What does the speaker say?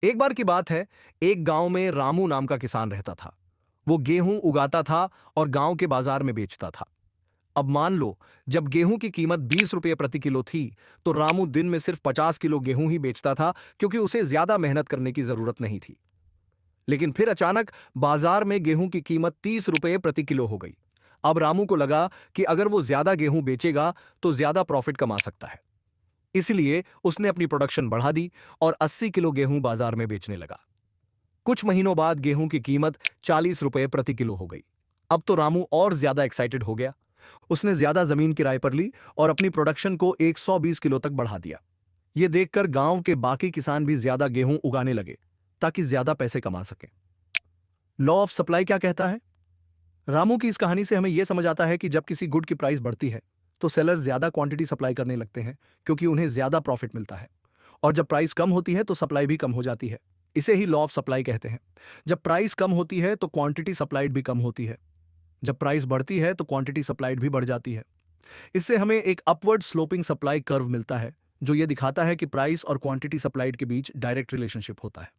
एक बार की बात है, एक गांव में रामू नाम का किसान रहता था। वो गेहूं उगाता था और गांव के बाजार में बेचता था। अब मान लो, जब गेहूं की कीमत 20 रुपये प्रति किलो थी, तो रामू दिन में सिर्फ 50 किलो गेहूं ही बेचता था, क्योंकि उसे ज्यादा मेहनत करने की जरूरत नहीं थी। लेकिन फिर अचानक बाजार में गेहूं की कीमत 30 रुपये प्रति किलो हो गई। अब रामू को लगा कि अगर वो ज्यादा गेहूं बेचेगा तो ज्यादा प्रॉफिट कमा सकता है। इसलिए उसने अपनी प्रोडक्शन बढ़ा दी और 80 किलो गेहूं बाजार में बेचने लगा। कुछ महीनों बाद गेहूं की कीमत 40 रुपये प्रति किलो हो गई। अब तो रामू और ज्यादा एक्साइटेड हो गया। उसने ज्यादा जमीन किराए पर ली और अपनी प्रोडक्शन को 120 किलो तक बढ़ा दिया। यह देखकर गांव के बाकी किसान भी ज्यादा गेहूं उगाने लगे, ताकि ज्यादा पैसे कमा सकें। लॉ ऑफ सप्लाई क्या कहता है? रामू की इस कहानी से हमें यह समझ आता है कि जब किसी गुड की प्राइस बढ़ती है, तो सेलर्स ज्यादा क्वांटिटी सप्लाई करने लगते हैं, क्योंकि उन्हें ज्यादा प्रॉफिट मिलता है। और जब प्राइस कम होती है तो सप्लाई भी कम हो जाती है। इसे ही लॉ ऑफ सप्लाई कहते हैं। जब प्राइस कम होती है तो क्वांटिटी सप्लाइड भी कम होती है। जब प्राइस बढ़ती है तो क्वांटिटी सप्लाइड भी बढ़ जाती है। इससे हमें एक अपवर्ड स्लोपिंग सप्लाई कर्व मिलता है, जो ये दिखाता है कि प्राइस और क्वांटिटी सप्लाइड के बीच डायरेक्ट रिलेशनशिप होता है।